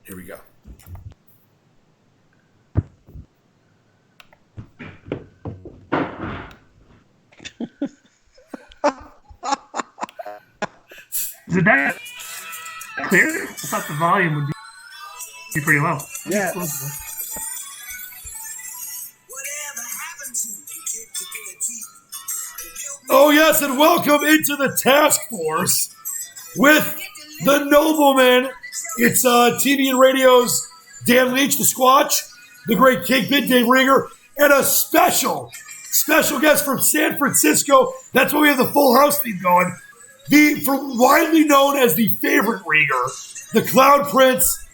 Here we go. Is it that clear? I thought the volume would be pretty low. Yeah. Oh, yes, and welcome into the task force with the nobleman. It's TV and radio's Dan Leach, the Squatch, the great Kingpin, Dave Riger, and a special guest from San Francisco. That's why we have the full house theme going. Widely known as the favorite Riger, the Clown Prince,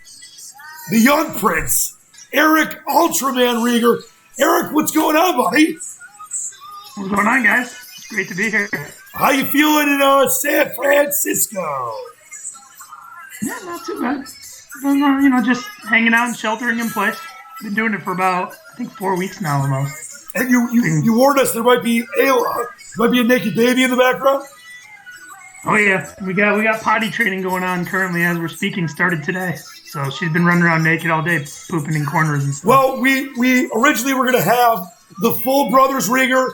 the Young Prince, Eric Ultraman Riger. Eric, what's going on, buddy? What's going on, guys? It's great to be here. How you feeling in San Francisco? Yeah, not too bad. Just hanging out and sheltering in place. Been doing it for about, I think, 4 weeks now almost. And you warned us there might be Ayla. There might be a naked baby in the background? Oh yeah, we got potty training going on currently as we're speaking. Started today, so she's been running around naked all day, pooping in corners and stuff. Well, we originally were going to have the full brothers Riger.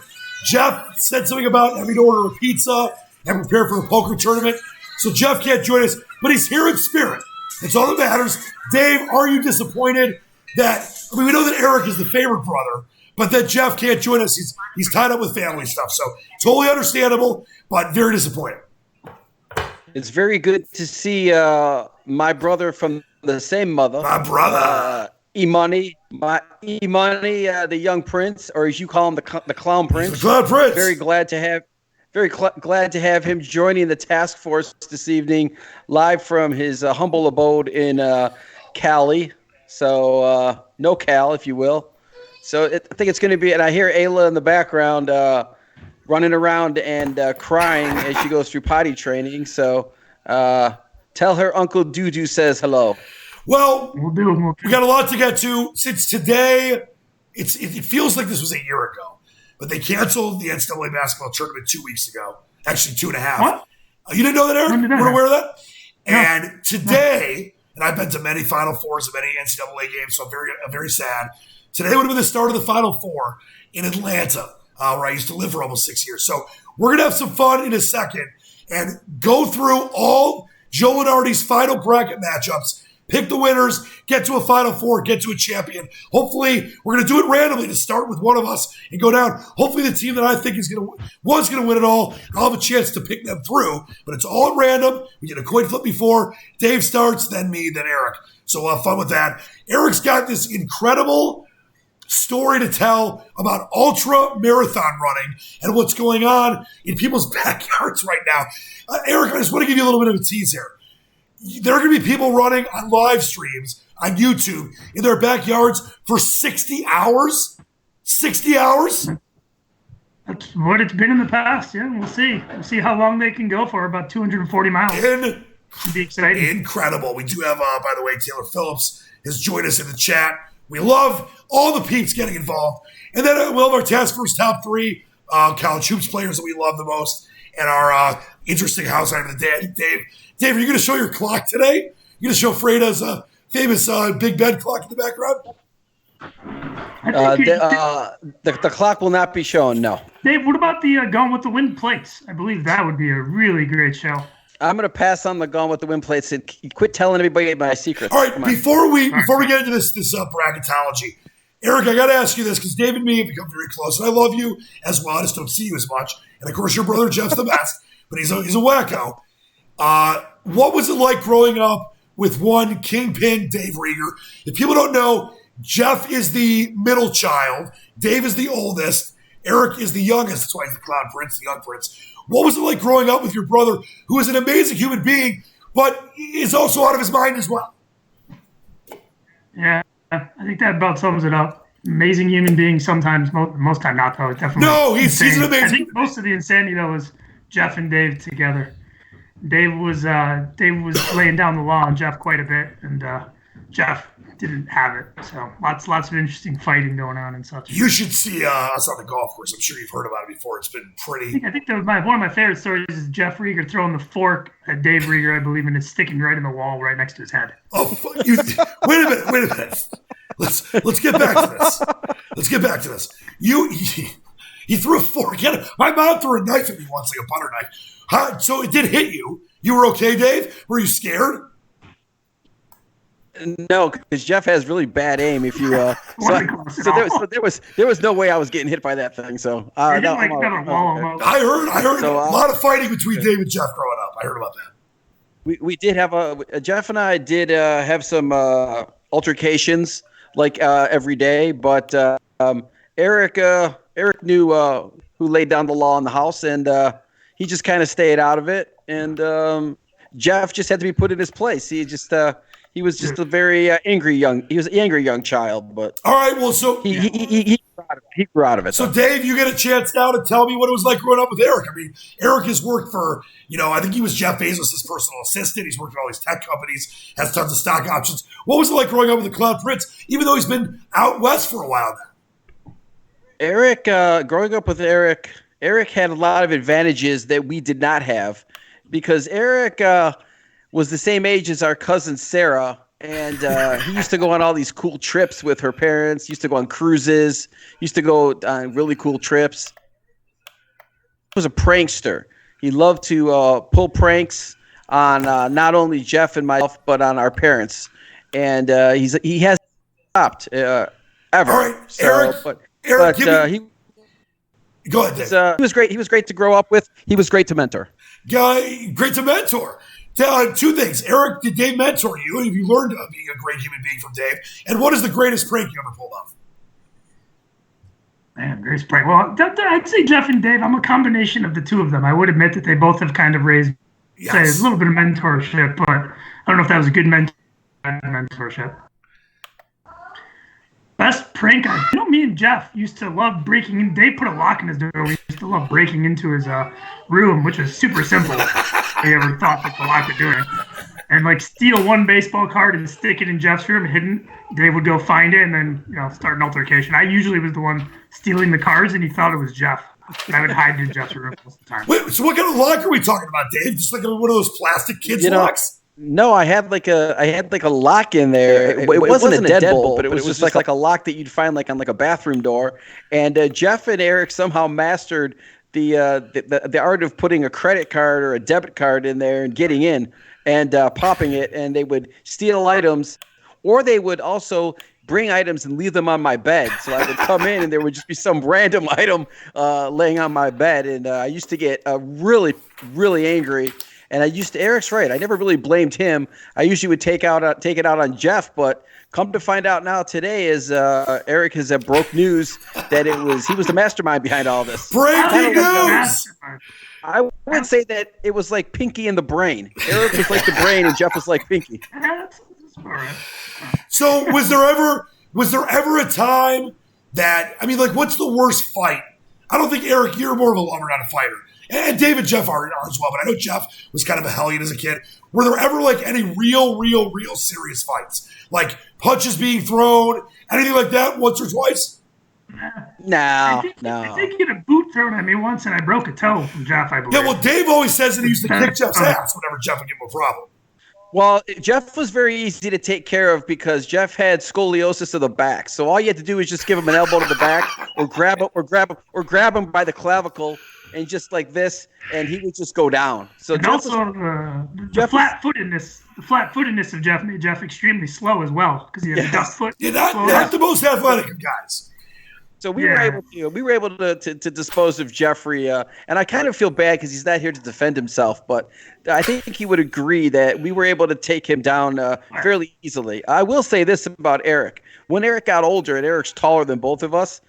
Jeff said something about having to order a pizza and prepare for a poker tournament, so Jeff can't join us, but he's here in spirit. That's all that matters. Dave, are you disappointed that we know that Eric is the favorite brother, but that Jeff can't join us? He's tied up with family stuff, so totally understandable, but very disappointed. It's very good to see my brother from the same mother. My brother. E-Money, the young prince, or as you call him, the clown prince. The clown prince. Very glad to have him joining the task force this evening, live from his humble abode in Cali. So, no Cal, if you will. So I think it's going to be, and I hear Ayla in the background running around and crying as she goes through potty training. So tell her Uncle Doo-Doo says hello. Well, We'll do. we got a lot to get to. Since today, it feels like this was a year ago, but they canceled the NCAA basketball tournament 2 weeks ago. Actually, 2.5. What? You didn't know that, Eric? When did that You weren't aware of that? No. And today, and I've been to many Final Fours and many NCAA games, so I'm very sad. Today would have been the start of the Final Four in Atlanta, where I used to live for almost 6 years. So we're going to have some fun in a second and go through all Joe Lunardi's final bracket matchups, pick the winners, get to a Final Four, get to a champion. Hopefully, we're going to do it randomly to start with one of us and go down. Hopefully, the team that I think was going to win it all, I'll have a chance to pick them through. But it's all at random. We did a coin flip before. Dave starts, then me, then Eric. So we'll have fun with that. Eric's got this incredible story to tell about ultra marathon running and what's going on in people's backyards right now. Eric, I just want to give you a little bit of a tease here. There are going to be people running on live streams on YouTube in their backyards for 60 hours. 60 hours? That's what it's been in the past. Yeah, we'll see. We'll see how long they can go for. About 240 miles. It'd be exciting. Incredible. We do have, by the way, Taylor Phillips has joined us in the chat. We love all the peeps getting involved. And then we'll have our task force top three college hoops players that we love the most and our interesting house item of the day. Dave, are you going to show your clock today? You going to show Freda's famous Big Ben clock in the background? The clock will not be shown, no. Dave, what about the Gone with the Wind plates? I believe that would be a really great show. I'm going to pass on the Gone with the Wind plates and quit telling everybody my secrets. All right, before we get into this bracketology, Eric, I got to ask you this because Dave and me have become very close, and I love you as well. I just don't see you as much. And, of course, your brother Jeff's the best, but he's a wacko. What was it like growing up with one Kingpin, Dave Riger? If people don't know, Jeff is the middle child. Dave is the oldest. Eric is the youngest. That's why he's the Clown Prince, the Young Prince. What was it like growing up with your brother, who is an amazing human being, but is also out of his mind as well? Yeah, I think that about sums it up. Amazing human being sometimes, most time not, though. Definitely. No, he's an amazing. I think most of the insanity, though, was Jeff and Dave together. Dave was laying down the law on Jeff quite a bit, and Jeff didn't have it. So lots of interesting fighting going on and such. You should see us on the golf course. I'm sure you've heard about it before. It's been pretty. I think that was one of my favorite stories is Jeff Riger throwing the fork at Dave Riger, I believe, and it's sticking right in the wall right next to his head. Oh, wait a minute. Let's get back to this. He threw a fork at it. My mom threw a knife at me once, like a butter knife. So it did hit you. You were okay, Dave? Were you scared? No, because Jeff has really bad aim. If you there was no way I was getting hit by that thing. So I heard So, a lot of fighting between Dave and Jeff growing up. I heard about that. We did have Jeff and I did have some altercations like every day, but Eric knew who laid down the law in the house, and he just kind of stayed out of it. And Jeff just had to be put in his place. He was just a very angry young child. But all right, well, so he grew out of it. So Dave, you get a chance now to tell me what it was like growing up with Eric. I mean, Eric has worked for, I think he was Jeff Bezos' personal assistant. He's worked for all these tech companies, has tons of stock options. What was it like growing up with the Cloud Prince, even though he's been out west for a while now? Eric, growing up with Eric had a lot of advantages that we did not have, because Eric was the same age as our cousin Sarah, and he used to go on all these cool trips with her parents, used to go on cruises, used to go on really cool trips. He was a prankster. He loved to pull pranks on not only Jeff and myself, but on our parents. And he hasn't stopped ever. All right, Eric, go ahead, Dave. He was great. He was great to grow up with. He was great to mentor. Great to mentor. Two things. Eric, did Dave mentor you? Have you learned being a great human being from Dave? And what is the greatest prank you ever pulled off? Man, greatest prank. Well, I'd say Jeff and Dave, I'm a combination of the two of them. I would admit that they both have kind of raised a little bit of mentorship, but I don't know if that was a good mentorship. Best prank, me and Jeff used to love breaking in. Dave put a lock in his door. We used to love breaking into his room, which was super simple. We ever thought that the lock would do it. And steal one baseball card and stick it in Jeff's room hidden. Dave would go find it and then start an altercation. I usually was the one stealing the cards, and he thought it was Jeff. And I would hide in Jeff's room most of the time. Wait, so what kind of lock are we talking about, Dave? Just like one of those plastic kids locks? No, I had like a lock in there. It wasn't a deadbolt, but it was just like a lock that you'd find on a bathroom door. And Jeff and Eric somehow mastered the art of putting a credit card or a debit card in there and getting in and popping it. And they would steal items, or they would also bring items and leave them on my bed. So I would come in and there would just be some random item laying on my bed. And I used to get really, really angry. And Eric's right. I never really blamed him. I usually would take it out on Jeff, but come to find out now today is Eric has broke news that he was the mastermind behind all this. Breaking news! I would say that it was like Pinky and the Brain. Eric was like the brain and Jeff was like Pinky. So was there ever a time that, what's the worst fight? I don't think, Eric, you're more of a lover, not a fighter. And Dave and Jeff are as well, but I know Jeff was kind of a hellion as a kid. Were there ever any real serious fights? Like punches being thrown, anything like that once or twice? No. I think he had a boot thrown at me once and I broke a toe from Jeff, I believe. Yeah, well, Dave always says that he used to kick Jeff's ass whenever Jeff would give him a problem. Well, Jeff was very easy to take care of because Jeff had scoliosis of the back. So all you had to do is just give him an elbow to the back or grab him by the clavicle. And just like this, and he would just go down. So and also the flat-footedness of Jeff made Jeff extremely slow as well because he had a duck foot. You're not the most athletic of guys. So we were able to dispose of Jeffrey, and I kind of feel bad because he's not here to defend himself, but I think he would agree that we were able to take him down fairly easily. I will say this about Eric: when Eric got older, and Eric's taller than both of us.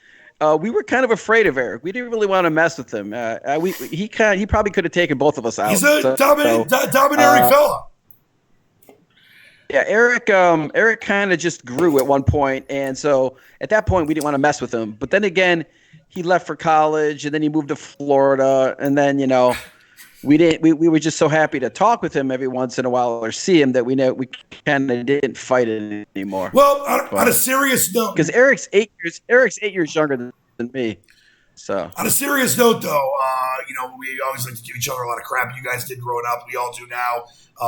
We were kind of afraid of Eric. We didn't really want to mess with him. He probably could have taken both of us out. He's a dominating fella. Yeah, Eric kind of just grew at one point, and so at that point we didn't want to mess with him. But then again, he left for college, and then he moved to Florida, and then we didn't. We were just so happy to talk with him every once in a while or see him that we kind of didn't fight it anymore. Well, on a serious note, because Eric's 8 years younger than me. So on a serious note, though, we always like to give each other a lot of crap. You guys did growing up. We all do now,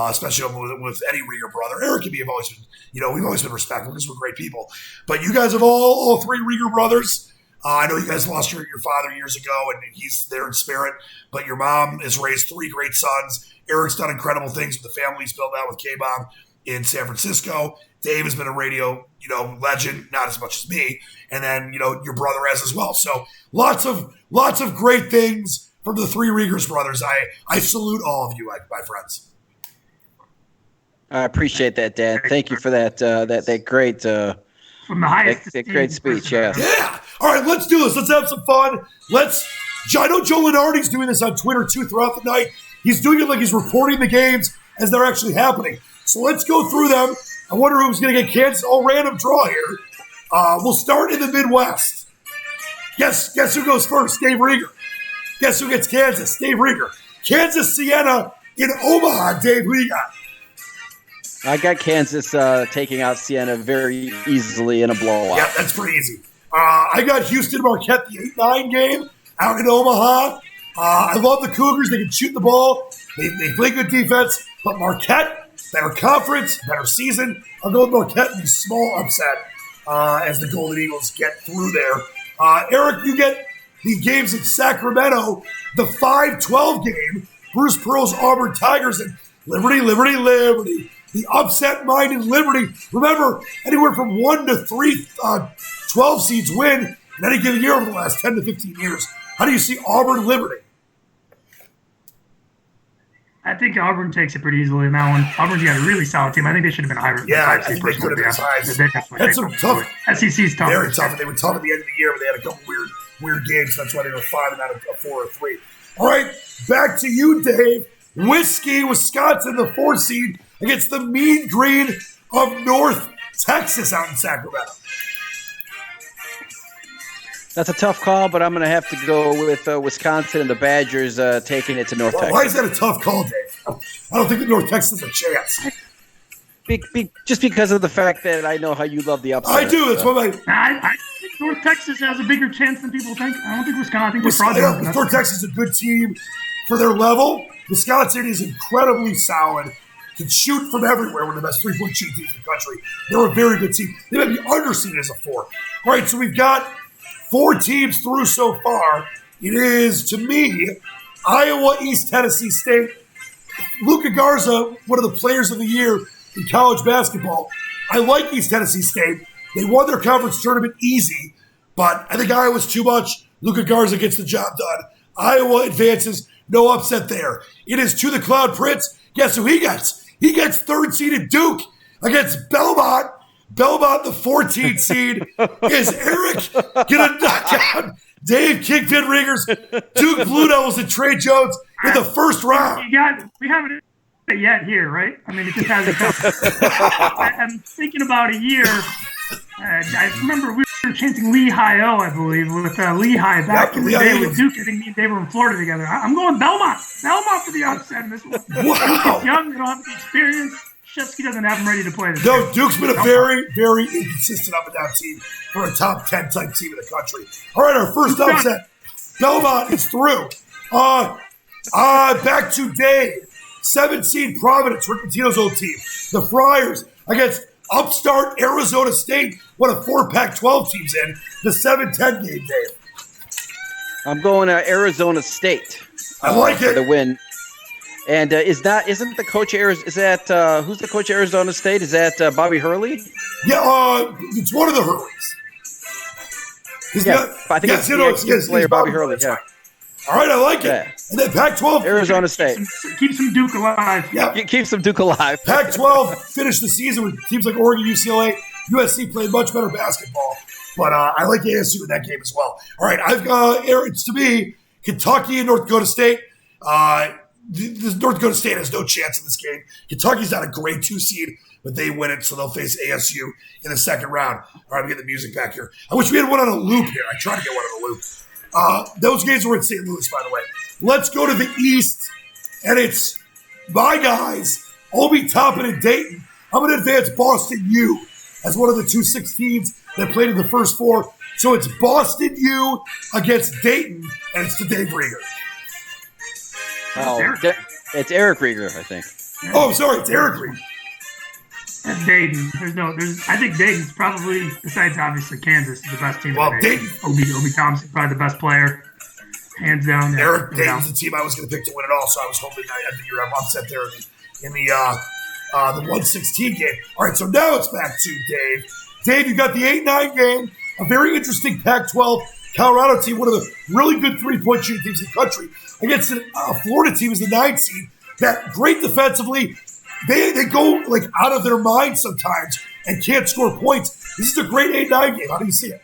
especially with any Rieger brother. Eric and me have always been, we've always been respectful because we're great people. But you guys have all three Rieger brothers. I know you guys lost your father years ago, and he's there in spirit. But your mom has raised three great sons. Eric's done incredible things with the family he's built out with K-Bomb in San Francisco. Dave has been a radio, legend, not as much as me. And then, your brother has as well. So lots of great things from the three Riegers brothers. I salute all of you, my friends. I appreciate that, Dan. Thank you for that great from the highest that great speech. Yeah. Yeah. All right, let's do this. Let's have some fun. I know Joe Lenardi's doing this on Twitter too throughout the night. He's doing it like he's reporting the games as they're actually happening. So let's go through them. I wonder who's going to get Kansas. All random draw here. We'll start in the Midwest. Guess who goes first? Dave Riger. Guess who gets Kansas? Dave Riger. Kansas Siena in Omaha. Dave, who you got? I got Kansas taking out Siena very easily in a blowout. Yeah, that's pretty easy. I got Houston Marquette, the 8-9 game out in Omaha. I love the Cougars. They can shoot the ball. They play good defense. But Marquette, better conference, better season. I'll go with Marquette in the small upset as the Golden Eagles get through there. Eric, you get the games in Sacramento, the 5-12 game, Bruce Pearl's Auburn Tigers, and Liberty. The upset-minded Liberty. Remember, anywhere from 1 to 3 12 seeds win in any given year over the last 10 to 15 years. How do you see Auburn-Liberty? I think Auburn takes it pretty easily in that one. Auburn's got a really solid team. I think they should have been higher. Yeah, I think they could have been as high. That's some tough. SEC's tough. Very tough. They were tough at the end of the year, but they had a couple weird games. That's why they were 5 and not a 4 or 3. All right, back to you, Dave. Whiskey, Wisconsin, the 4 seed against the Mean Green of North Texas out in Sacramento. That's a tough call, but I'm going to have to go with Wisconsin and the Badgers taking it to North Texas. Why is that a tough call, Dave? I don't think that North Texas has a chance. Just because of the fact that I know how you love the upset. I do. That's what I think North Texas has a bigger chance than people think. I don't think Wisconsin. I think North Texas is a good team for their level. Wisconsin is incredibly solid. Can shoot from everywhere. One of the best three-point shooting teams in the country. They're a very good team. They might be underseeded as a 4. All right, so we've got 4 teams through so far. It is, to me, Iowa, East Tennessee State. Luka Garza, one of the players of the year in college basketball. I like East Tennessee State. They won their conference tournament easy, but I think Iowa's too much. Luka Garza gets the job done. Iowa advances. No upset there. It is to the Cloud Prince. Guess who he gets? He gets 3rd seeded Duke against Belmont. Belmont, the 14th seed. Is Eric going to knock out Dave Kingpin Riggers, Duke Blue Devils, and Trey Jones in the first round? We haven't yet here, right? I mean, it just hasn't come. I'm thinking about a year. I remember we were chanting Lehigh-O, I believe, with Lehigh back in the day with Duke. I think me and Dave were in Florida together. I'm going Belmont. Belmont for the upset in this one. Wow. He's young, they don't have the experience. Shevsky doesn't have him ready to play this No, game. Duke's been a very, very inconsistent up and down team for a top 10 type team in the country. All right, our first upset. Belmont is through. Back to Dave. 7 seed Providence, Rick Pitino's old team. The Friars against upstart Arizona State, one of 4 Pac-12 teams in the 7-10 game, Dave. I'm going Arizona State. I like it. For the win. And isn't the coach who's the coach of Arizona State? Is that Bobby Hurley? Yeah, it's one of the Hurleys. I think it's player Bobby Hurley. Yeah. All right, I like it. Yeah. And then Pac-12. Arizona State. Keep some Duke alive. Yeah. Keep some Duke alive. Pac-12 finished the season with teams like Oregon, UCLA. USC played much better basketball. But I like ASU in that game as well. All right, I've got, it's to me, Kentucky and North Dakota State. North Dakota State has no chance in this game. Kentucky's not a grade 2 seed, but they win it, so they'll face ASU in the second round. All right, I'm getting the music back here. I wish we had one on a loop here. I tried to get one on a loop. Those games were in St. Louis, by the way. Let's go to the East. and it's my guys, Obi Toppin and Dayton. I'm going to advance Boston U as one of the 2-16s that played in the first four. So it's Boston U against Dayton, and it's to Dave Rieger. Oh, it's Eric Riger, I think. Oh, sorry, it's Eric Rieger. That's Dayton. I think Dayton's probably, besides obviously Kansas, is the best team. Well, Dayton. Obi Thompson, probably the best player. Hands down. Eric Dayton's the team I was going to pick to win it all, so I was hoping I think you're upset there in the 116 game. All right, so now it's back to Dave. Dave, you got the 8-9 game, a very interesting Pac-12 Colorado team, one of the really good three-point shooting teams in the country, against a Florida team as the 9 seed. That great defensively. They go like out of their mind sometimes and can't score points. This is a great 8-9 game. How do you see it?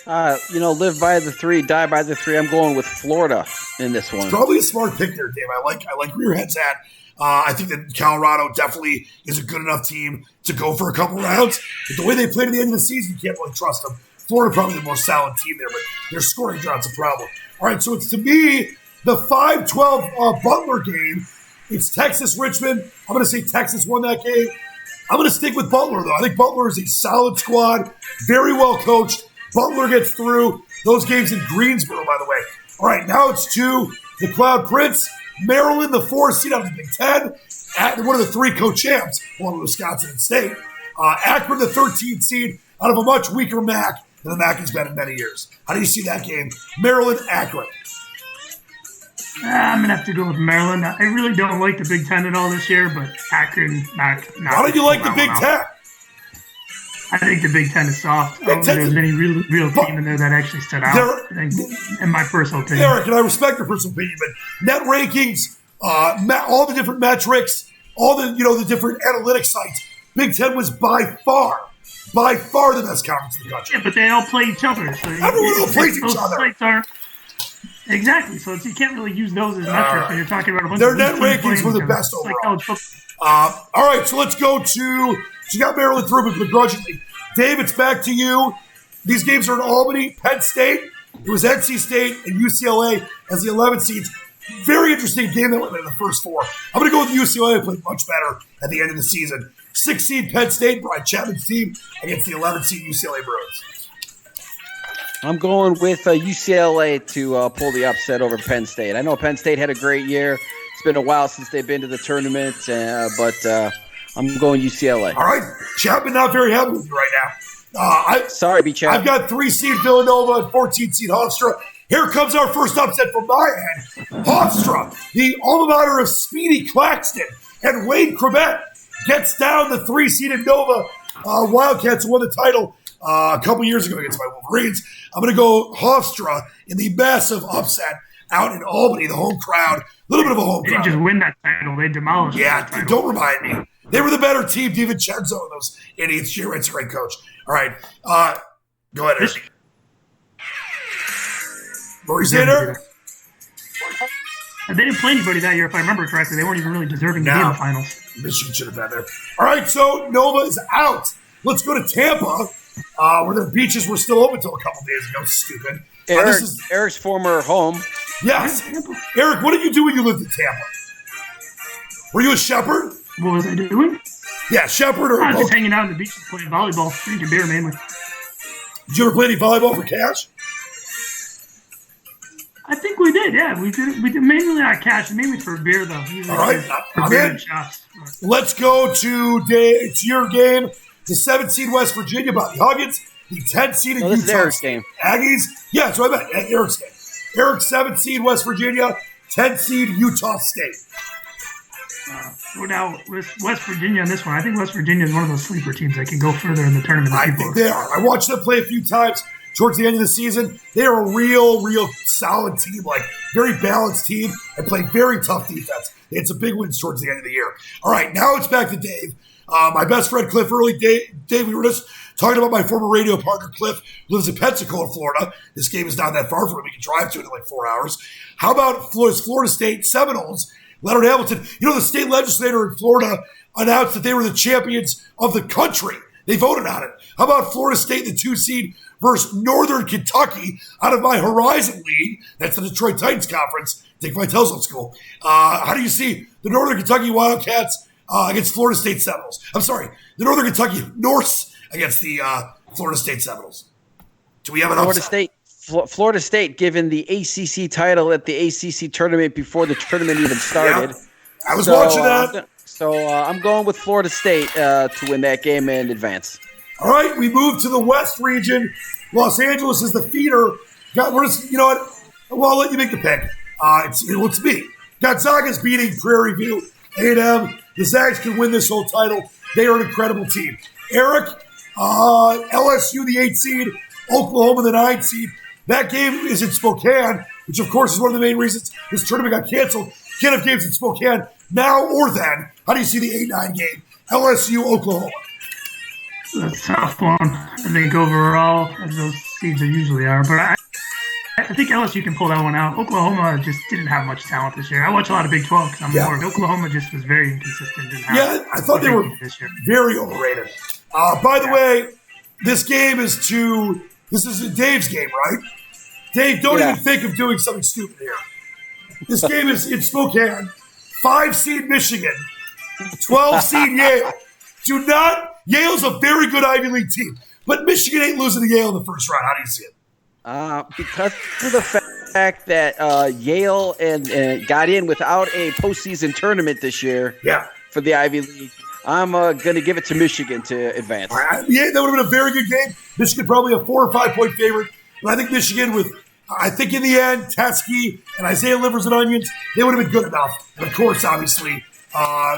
Live by the 3, die by the 3. I'm going with Florida in this one. It's probably a smart pick there, Dave. I like where your head's at. I think that Colorado definitely is a good enough team to go for a couple rounds. But the way they played at the end of the season, you can't really trust them. Florida probably the more solid team there, but their scoring droughts a problem. All right, so it's to me the 5-12 Butler game. It's Texas-Richmond. I'm going to say Texas won that game. I'm going to stick with Butler, though. I think Butler is a solid squad, very well coached. Butler gets through those games in Greensboro, by the way. All right, now it's to the Cloud Prince. Maryland, the 4 seed out of the Big Ten. One of the 3 co-champs, along with Wisconsin State. Akron, the 13th seed out of a much weaker MAC than the MAC has been in many years. How do you see that game? Maryland, Akron. I'm going to have to go with Maryland. I really don't like the Big Ten at all this year, but Akron, not. Why don't you like the Big Ten? I think the Big Ten is soft. I don't think there's any real team in there that actually stood out, in my personal opinion. Eric, and I respect your personal opinion, but net rankings, all the different metrics, all the different analytics sites, Big Ten was by far the best conference in the country. Yeah, but they all play each other. So everyone all plays each other. Exactly. So you can't really use those as metrics when you're talking about a bunch their of net rankings were the best overall. All right, so let's go to. You got Maryland through, but begrudgingly. Dave, it's back to you. These games are in Albany, Penn State. It was NC State and UCLA as the 11 seeds. Very interesting game that went in the first 4. I'm going to go with UCLA. Played much better at the end of the season. 6 seed Penn State, Brian Chapman's team, against the 11 seed UCLA Bruins. I'm going with UCLA to pull the upset over Penn State. I know Penn State had a great year. It's been a while since they've been to the tournament, but I'm going UCLA. All right. Chapman not very happy with you right now. Sorry, B. Chapman. I've got 3 seed Villanova and 14 seed Hofstra. Here comes our first upset from my end. Hofstra, the alma mater of Speedy Claxton and Wade Cravett, gets down the 3 seeded Nova Wildcats who won the title a couple years ago against my Wolverines. I'm going to go Hofstra in the massive upset out in Albany, the home crowd. A little bit of a home crowd. They didn't just win that title. They demolished that title. Don't remind me. They were the better team. DiVincenzo and those idiots. Jay Wright's a great coach. All right. Go ahead, Eric. What were you saying, Eric? They didn't play anybody that year, if I remember correctly. They weren't even really deserving to be in the finals. Michigan should have been there. All right, so Nova is out. Let's go to Tampa, where their beaches were still open until a couple days ago. Stupid. Eric's former home. Yes. Eric, what did you do when you lived in Tampa? Were you a shepherd? What was I doing? Yeah, shepherd or I was just hanging out on the beach playing volleyball, drinking beer mainly. Did you ever play any volleyball for cash? I think we did, yeah. We did mainly not cash, mainly for beer, though. All right, I'm in. Let's go to your game. The 7th seed West Virginia, Bobby Huggins. The 10th seed Utah. This is Eric's game. Aggies. Yeah, that's what I meant. Eric's game. Eric's 7th seed West Virginia. 10th seed Utah State. Now, with West Virginia on this one, I think West Virginia is one of those sleeper teams that can go further in the tournament. I think they are. I watched them play a few times towards the end of the season. They are a real solid team, like very balanced team, and play very tough defense. They had some big wins towards the end of the year. All right, now it's back to Dave. My best friend Cliff Early. Dave, we were just talking about my former radio partner Cliff, who lives in Pensacola, Florida. This game is not that far from him. We can drive to it in like 4 hours. How about Florida State Seminoles? Leonard Hamilton, the state legislator in Florida announced that they were the champions of the country. They voted on it. How about Florida State, the 2 seed, versus Northern Kentucky out of my Horizon League? That's the Detroit Titans Conference. Dick Vitale's old school. How do you see the Northern Kentucky Wildcats against Florida State Seminoles? I'm sorry, the Northern Kentucky Norse against the Florida State Seminoles. Do we have an upset? Florida State given the ACC title at the ACC tournament before the tournament even started. Yeah, I was watching that. I'm going with Florida State to win that game and advance. All right, we move to the West region. Los Angeles is the feeder. You know what? Well, I'll let you make the pick. It's me. Gonzaga's beating Prairie View. A&M. The Zags can win this whole title. They are an incredible team. Eric, LSU, the 8th seed. Oklahoma, the 9th seed. That game is in Spokane, which, of course, is one of the main reasons this tournament got canceled. Can't have games in Spokane now or then. How do you see the 8-9 game? LSU, Oklahoma. That's a tough one. I think overall, as those seeds usually are. But I think LSU can pull that one out. Oklahoma just didn't have much talent this year. I watch a lot of Big 12 because I'm more. Oklahoma just was very inconsistent. I thought they were very overrated. By the way, this is Dave's game, right? Dave, don't even think of doing something stupid here. This game is in Spokane. 5-seed Michigan, 12-seed Yale. Yale's a very good Ivy League team, but Michigan ain't losing to Yale in the first round. How do you see it? Because of the fact that Yale and got in without a postseason tournament this year for the Ivy League, I'm going to give it to Michigan to advance. That would have been a very good game. Michigan probably a 4 or 5 point favorite, but I think Michigan I think in the end, Teskey and Isaiah Livers and Onions, they would have been good enough. And of course, obviously,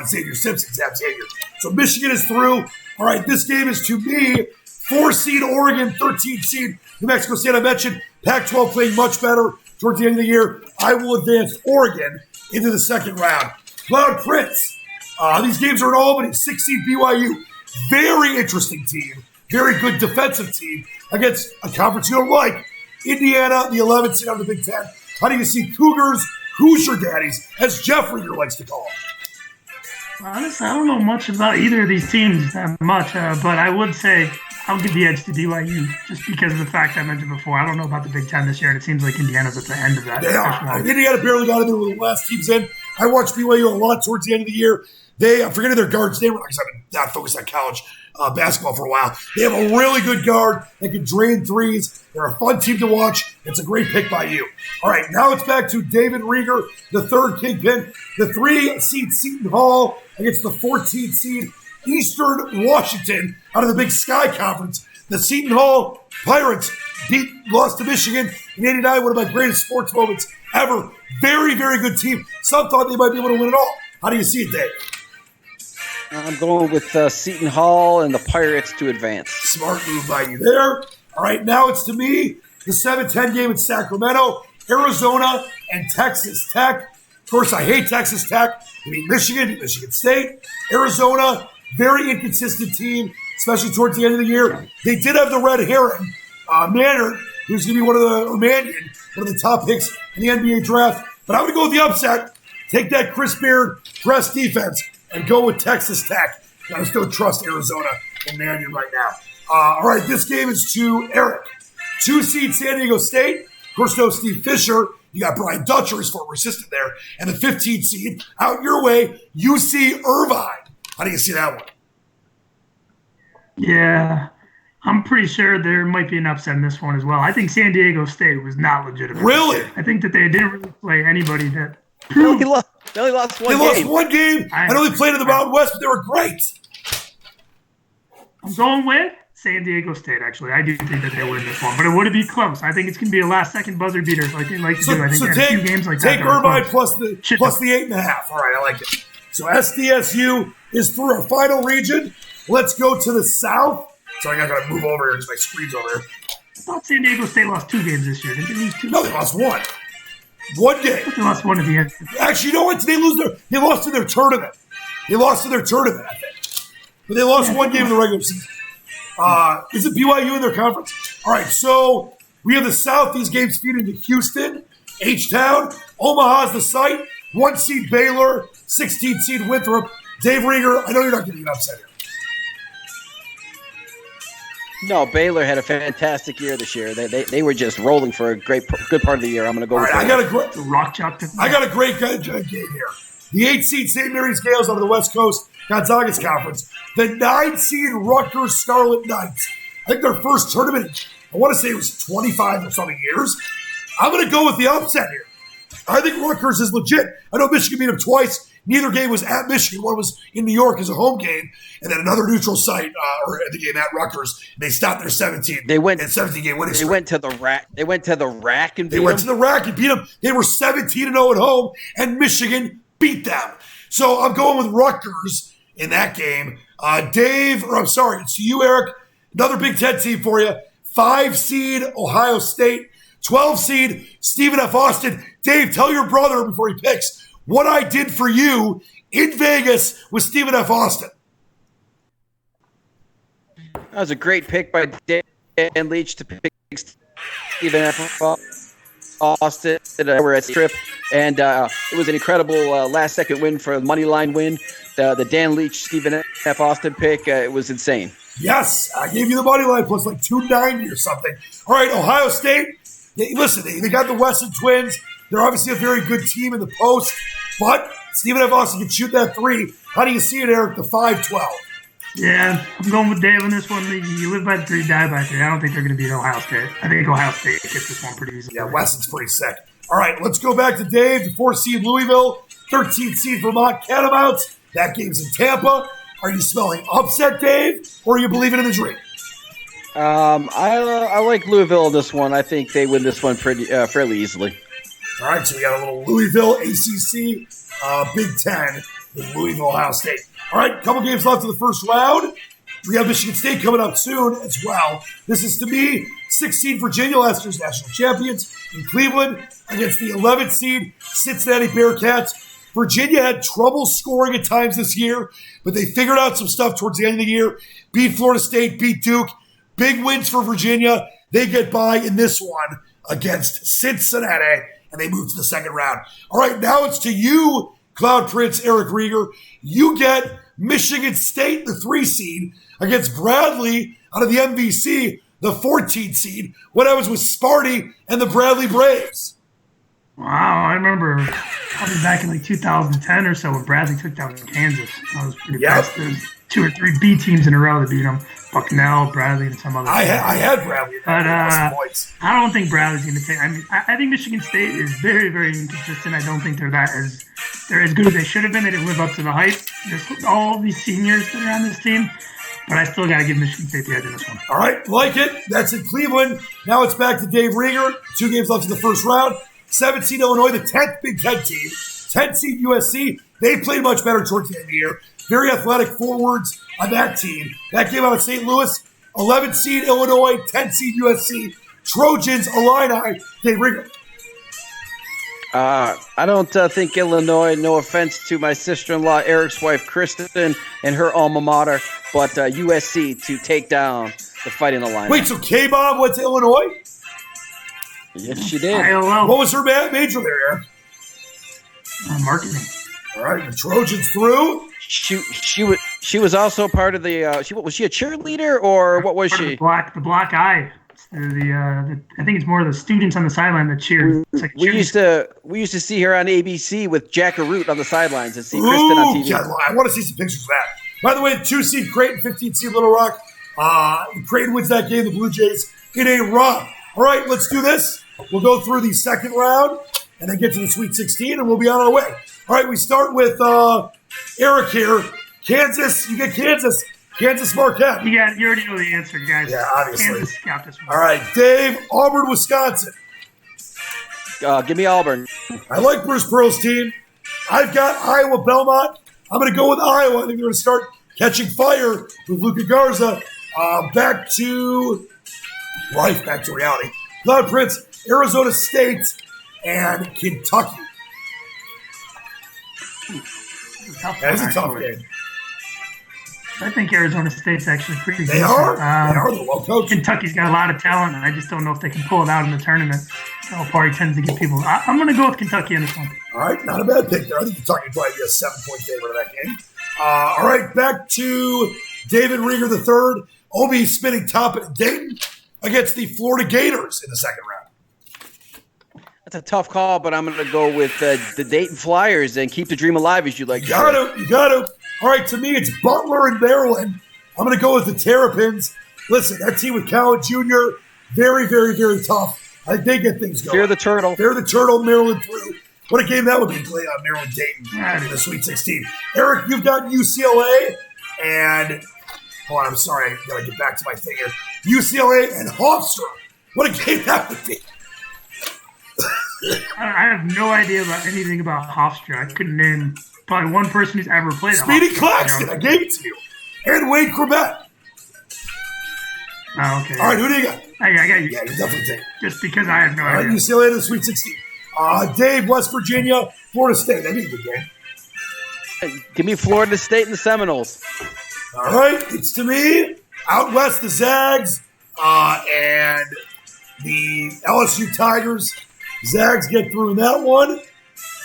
Xavier Simpson, Xavier. So Michigan is through. All right, this game is to me, 4-seed Oregon, 13-seed New Mexico State. I mentioned Pac-12 playing much better towards the end of the year. I will advance Oregon into the second round. Cloud Prince. These games are in Albany, 6-seed BYU. Very interesting team. Very good defensive team against a conference you don't like. Indiana, the 11th seed on the Big Ten. How do you see Cougars, Hoosier Daddies, as Jeff Riger likes to call them? Honestly, I don't know much about either of these teams that much, but I would say I'll give the edge to BYU just because of the fact I mentioned before. I don't know about the Big Ten this year, and it seems like Indiana's at the end of that. Yeah, Indiana barely got in there with the last teams in. I watched BYU a lot towards the end of the year. I'm forgetting their guard's name because I've been not focused on college basketball for a while. They have a really good guard that can drain threes. They're a fun team to watch. It's a great pick by you. All right, now it's back to David Rieger, the third kingpin. The 3-seed Seton Hall against the 14th seed Eastern Washington out of the Big Sky Conference. The Seton Hall Pirates lost to Michigan in '89, one of my greatest sports moments ever. Very, very good team. Some thought they might be able to win it all. How do you see it, Dave? I'm going with Seton Hall and the Pirates to advance. Smart move by you there. All right, now it's to me, the 7-10 game in Sacramento, Arizona and Texas Tech. Of course, I hate Texas Tech. I mean, Michigan State. Arizona, very inconsistent team, especially towards the end of the year. They did have the red herring, Manning, who's going to be one of the top picks in the NBA draft. But I'm going to go with the upset. Take that Chris Beard press defense and go with Texas Tech. I still trust Arizona and Mannion right now. All right, this game is to Eric. 2-seed San Diego State. Of course, no Steve Fisher. You got Brian Dutcher, his former assistant there. And the 15th seed, out your way, UC Irvine. How do you see that one? Yeah, I'm pretty sure there might be an upset in this one as well. I think San Diego State was not legitimate. Really? I think that they didn't really play anybody that They only lost one game. They lost one game. I know they played in the Mountain West, but they were great. I'm going with San Diego State, actually. I do think that they win this one, but it would be close. I think it's going to be a last-second buzzer beater like they like to do. I think so a few games like take that. Take Irvine plus the 8.5. All right, I like it. So SDSU is through our final region. Let's go to the South. Sorry, I got to move over here because my screen's over here. I thought San Diego State lost 2 games this year. Didn't they lose 2? No, they lost 1. One game. They lost 1 at the end. Actually, you know what? They lost to their tournament. They lost to their tournament, I think. But they lost 1 game in the regular season. Is it BYU in their conference? All right, so we have the South. These games feed into Houston, H-Town. Omaha's the site. 1-seed Baylor, 16th seed Winthrop. Dave Rieger, I know you're not getting an upset here. No, Baylor had a fantastic year this year. They were just rolling for a good part of the year. I'm going to go with Baylor. I got a great game here. The 8 seed St. Mary's Gales out of the West Coast Gonzaga's Conference. The 9 seed Rutgers Scarlet Knights. I think their first tournament, I want to say it was 25 or something years. I'm going to go with the upset here. I think Rutgers is legit. I know Michigan beat them twice. Neither game was at Michigan. One was in New York as a home game, and then another neutral site, or the game at Rutgers. They stopped their 17. They went 17-game winning streak. They went to the rack. They went to the rack and beat them. They went to the rack and beat them. They were 17-0 at home, and Michigan beat them. So I'm going with Rutgers in that game. It's to you, Eric. Another Big Ten team for you. 5 seed Ohio State. 12 seed Stephen F. Austin. Dave, tell your brother before he picks what I did for you in Vegas with Stephen F. Austin. That was a great pick by Dan Leach to pick Stephen F. Austin. We're at Strip, and it was an incredible last-second win for a money line win. The Dan Leach, Stephen F. Austin pick, it was insane. Yes, I gave you the money line plus like 290 or something. All right, Ohio State. They got the Wesson twins. They're obviously a very good team in the post, but Stephen F. Austin can shoot that 3. How do you see it, Eric, the 5-12? Yeah, I'm going with Dave on this one. You live by 3, die by 3. I don't think they're going to beat Ohio State. I think Ohio State gets this one pretty easily. Yeah, Wesson's pretty sick. All right, let's go back to Dave. The 4 seed Louisville, 13 seed Vermont Catamounts. That game's in Tampa. Are you smelling upset, Dave, or are you believing in the dream? I like Louisville in this one. I think they win this one fairly easily. All right, so we got a little Louisville ACC Big Ten with Louisville, Ohio State. All right, couple games left in the first round. We have Michigan State coming up soon as well. This is, to me, 6 seed Virginia, last year's national champions in Cleveland against the 11th seed Cincinnati Bearcats. Virginia had trouble scoring at times this year, but they figured out some stuff towards the end of the year. Beat Florida State, beat Duke. Big wins for Virginia. They get by in this one against Cincinnati, and they move to the second round. All right, now it's to you, Cloud Prince Eric Riger. You get Michigan State, the 3 seed, against Bradley out of the MVC, the 14 seed, when I was with Sparty and the Bradley Braves. Wow, I remember probably back in like 2010 or so when Bradley took down Kansas. I was pretty impressed. There was 2 or 3 B teams in a row that beat them. Bucknell, Bradley, and some other. I had Bradley. But I don't think Bradley's going to take. I think Michigan State is very, very inconsistent. I don't think they're as good as they should have been. They didn't live up to the hype. There's all these seniors that are on this team. But I still got to give Michigan State the edge in this one. All right, like it. That's in Cleveland. Now it's back to Dave Riger. 2 games left in the first round. 7 seed Illinois, the 10th Big Ten team. 10 seed USC. They played much better towards the end of the year. Very athletic forwards on that team. That came out of St. Louis. 11 seed Illinois, 10 seed USC. Trojans, Illini, Dave Riger. I don't think Illinois, no offense to my sister-in-law, Eric's wife, Kristen, and her alma mater, but USC to take down the Fighting Illini. Wait, so K-Bob went to Illinois? Yes, she did. What was her major there, Eric? Marketing. All right, the Trojans through. She was also part of the. Was she a cheerleader or what was she? The black eye. I think it's more of the students on the sideline that cheer. We used to see her on ABC with Jack Root on the sidelines and see Kristen on TV. Yeah, I want to see some pictures of that. By the way, 2 seed Creighton, 15 seed Little Rock. Creighton wins that game. The Blue Jays in a run. All right, let's do this. We'll go through the second round and then get to the Sweet 16, and we'll be on our way. All right, we start with Eric here. Kansas, you get Kansas. Kansas Marquette. You already know the answer, guys. Yeah, obviously. Kansas got this one. All right, Dave, Auburn, Wisconsin. Give me Auburn. I like Bruce Pearl's team. I've got Iowa, Belmont. I'm going to go with Iowa. I think they're going to start catching fire with Luka Garza. Back to reality. Cloud Prince, Arizona State, and Kentucky. That is a tough game. I think Arizona State's actually pretty good. They are. They're well coached. Kentucky's got a lot of talent, and I just don't know if they can pull it out in the tournament. Calipari tends to get people. I'm going to go with Kentucky in this one. All right, not a bad pick there. I think Kentucky probably be a 7-point favorite of that game. All right, back to David Rieger III, Obi spinning top at Dayton against the Florida Gators in the second round. That's a tough call, but I'm going to go with the Dayton Flyers and keep the dream alive, as you like to say. You got to. All right, to me, it's Butler and Maryland. I'm going to go with the Terrapins. Listen, that team with Cal Jr., very, very, very tough. I think they get things going. Fear the Turtle. Fear the Turtle, Maryland through. What a game that would be, Maryland Dayton in the Sweet 16. Eric, you've got UCLA and hold on, I'm sorry, I gotta get back to my thing here. UCLA and Hofstra. What a game that would be. I have no idea about anything about Hofstra. I couldn't name probably one person who's ever played Speedy Claxton, I gave it to you. And Wade Corbett. Oh, okay. All right, who do you got? I got you. Yeah, you definitely take it. Just because I have no idea. All right, UCLA to the Sweet 16. Dave, West Virginia, Florida State. That'd be a good game. Give me Florida State and the Seminoles. All right, it's to me. Out west, the Zags and the LSU Tigers. Zags get through in that one,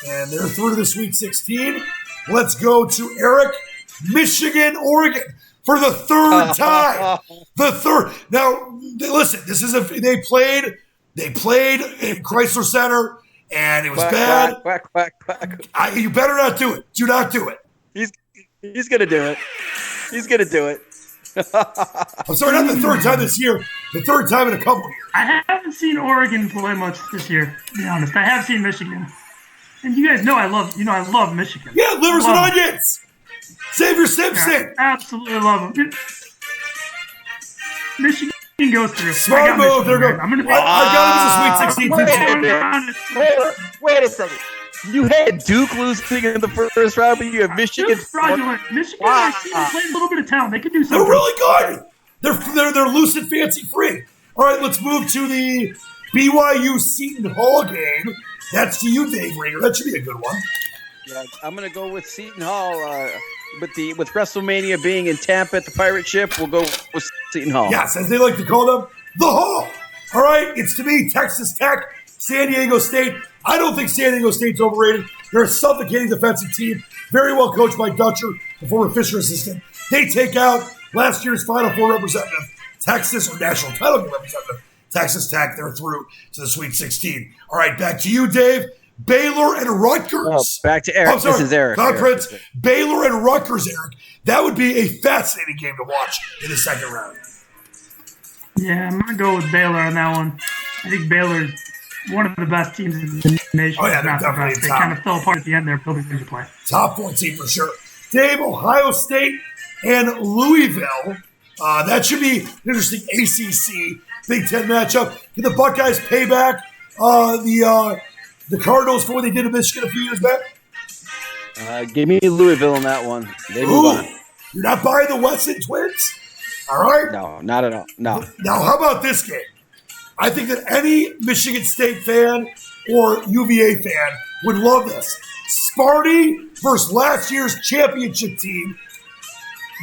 and they're through to the Sweet 16. Let's go to Eric, Michigan, Oregon for the third time. The third. Now, listen, this is they played in Chrysler Center, and it was bad. Quack. You better not do it. Do not do it. He's going to do it. He's going to do it. I'm sorry, not the third time this year. The third time in a couple years. I haven't seen Oregon play much this year, to be honest. I have seen Michigan. And you guys know I love Michigan. Yeah, livers and onions. Xavier Simpson. Yeah, absolutely love them. Michigan goes through. Smart move. They're going. I got him as a Sweet 16. Wait a second. You had Duke losing in the first round, but you have Michigan. Duke's fraudulent. Michigan, I see them play a little bit of talent. They could do something. They're really good. They're loose and fancy free. All right, let's move to the BYU Seton Hall game. That's to you, Dave Rieger. That should be a good one. Yeah, I'm going to go with Seton Hall. With Wrestlemania being in Tampa at the Pirate Ship, we'll go with Seton Hall. Yes, as they like to call them, the Hall. All right, it's to me, Texas Tech, San Diego State. I don't think San Diego State's overrated. They're a suffocating defensive team, very well coached by Dutcher, the former Fisher assistant. They take out last year's Final Four representative, Texas, or national title game representative, Texas Tech. They're through to the Sweet 16. All right, back to you, Dave. Baylor and Rutgers. Oh, back to Eric. This is Eric. Not Prince. Baylor and Rutgers, Eric. That would be a fascinating game to watch in the second round. Yeah, I'm going to go with Baylor on that one. I think Baylor's one of the best teams in the nation. Oh, yeah, they're definitely They kind of fell apart at the end there, but they're to play. Top 14 for sure. Dave, Ohio State and Louisville. That should be an interesting ACC Big Ten matchup. Can the Buckeyes pay back the Cardinals for what they did in Michigan a few years back? Give me Louisville on that one. They move on. You're not buying the Wesson twins? All right. No, not at all. No. Now, how about this game? I think that any Michigan State fan or UVA fan would love this. Sparty versus last year's championship team,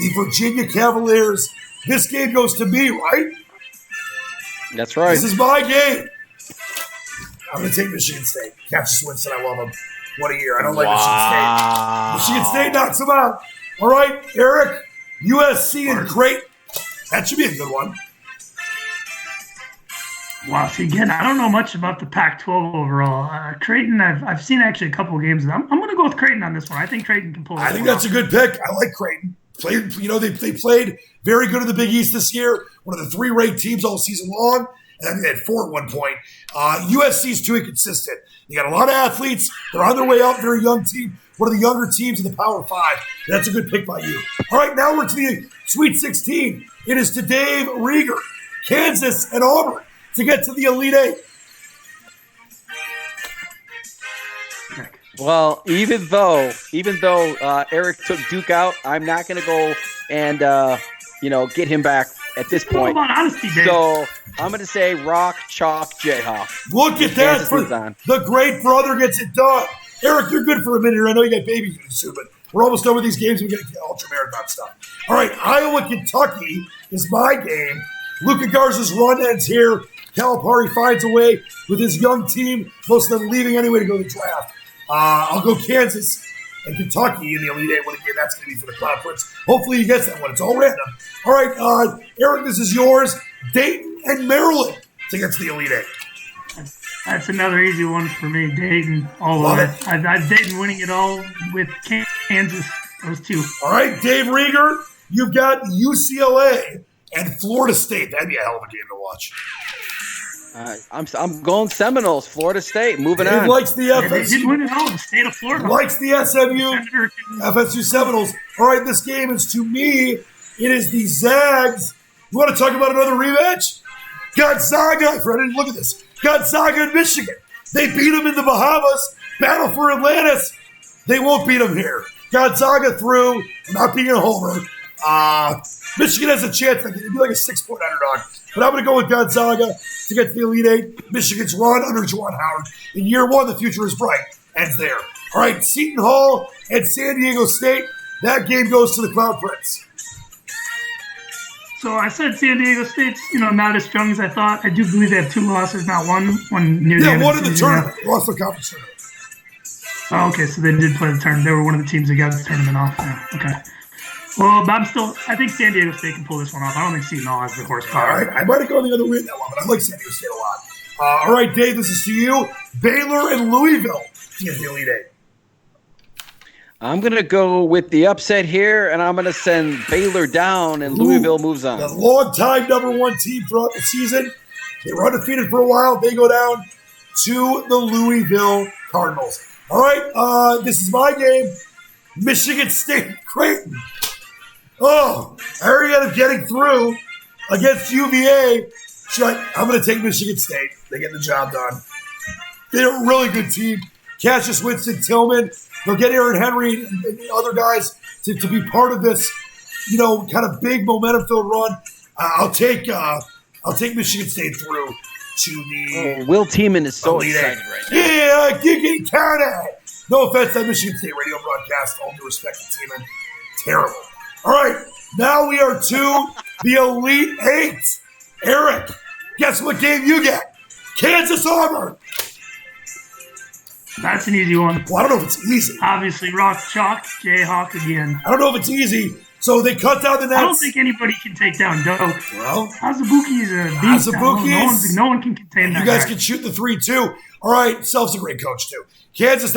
the Virginia Cavaliers. This game goes to me, right? That's right. This is my game. I'm going to take Michigan State. Cassius Winston, I love him. What a year. I don't like Michigan State. Michigan State knocks them out. All right, Eric, USC and Creighton. That should be a good one. Wow, see, again, I don't know much about the Pac-12 overall. Creighton, I've seen actually a couple of games. I'm going to go with Creighton on this one. I think Creighton can pull it. I think that's a good pick. I like Creighton. They played very good in the Big East this year. One of the 3 ranked teams all season long. And I think they had 4 at one point. USC's too inconsistent. You got a lot of athletes. They're on their way up. Very young team. One of the younger teams in the Power 5. That's a good pick by you. All right, now we're to the Sweet 16. It is to Dave Rieger, Kansas and Auburn to get to the Elite 8. Well, even though Eric took Duke out, I'm not going to go and get him back at this point. About honesty, Dave. So I'm going to say Rock, Chalk, Jayhawk. Look at that. The great brother gets it done. Eric, you're good for a minute. I know you got babies soon, but we're almost done with these games. We're going to get ultra marathon stuff. All right, Iowa, Kentucky is my game. Luka Garza's run ends here. Calipari finds a way with his young team, most of them leaving anyway to go to the draft. I'll go Kansas and Kentucky in the Elite Eight. What a game that's going to be for the Cloud Prince. Hopefully he gets that one. It's all random. All right, Eric, this is yours. Dayton and Maryland to get to the Elite Eight. That's another easy one for me. Dayton, all over. I've Dayton winning it all with Kansas. Those two. All right, Dave Rieger, you've got UCLA and Florida State. That'd be a hell of a game to watch. I'm going Seminoles, Florida State. Moving on. Likes the FSU. They did win it all. The state of Florida. Likes the SMU, FSU Seminoles. All right, this game is, to me, it is the Zags. You want to talk about another rematch? Gonzaga. Fred, I didn't look at this. Gonzaga and Michigan. They beat them in the Bahamas. Battle for Atlantis. They won't beat them here. Gonzaga through. I'm not being a homer. Michigan has a chance. They'd be like a 6-point underdog. But I'm going to go with Gonzaga to get to the Elite Eight. Michigan's run under Juwan Howard. In year one, the future is bright. Ends there. All right, Seton Hall and San Diego State. That game goes to the Cloud Prince. So I said San Diego State's, not as strong as I thought. I do believe they have 2 losses, not one. One near the end. Yeah, one in the tournament. Lost the conference tournament. Oh, okay, so they did play the tournament. They were one of the teams that got the tournament off. Yeah, okay. Well, but I think San Diego State can pull this one off. I don't think Seton Hall has the horsepower. All right, I might have gone the other way in that one, but I like San Diego State a lot. All right, Dave, this is to you. Baylor and Louisville to get the Elite Eight. I'm going to go with the upset here, and I'm going to send Baylor down, and Louisville moves on. The long-time number 1 team throughout the season. They were undefeated for a while. They go down to the Louisville Cardinals. All right, this is my game. Michigan State Creighton. Oh, I already ended up getting through against UVA. I'm going to take Michigan State. They get the job done. They're a really good team. Cassius Winston, Tillman. They'll get Aaron Henry and other guys to be part of this, kind of big momentum-filled run. I'll take Michigan State through to the. Will Tiemann is so excited right now. Yeah, Gigi Carney. No offense to that Michigan State radio broadcast. All due respect to Tiemann. Terrible. All right, now we are to the Elite Eight. Eric, guess what game you get? Kansas Auburn. That's an easy one. Well, I don't know if it's easy. Obviously, Rock Chalk, Jayhawk again. I don't know if it's easy. So they cut down the nets. I don't think anybody can take down Doak. Well, Azubuike is a beast. No one can contain that. You guys can shoot the 3 too. All right, Self's a great coach too. Kansas,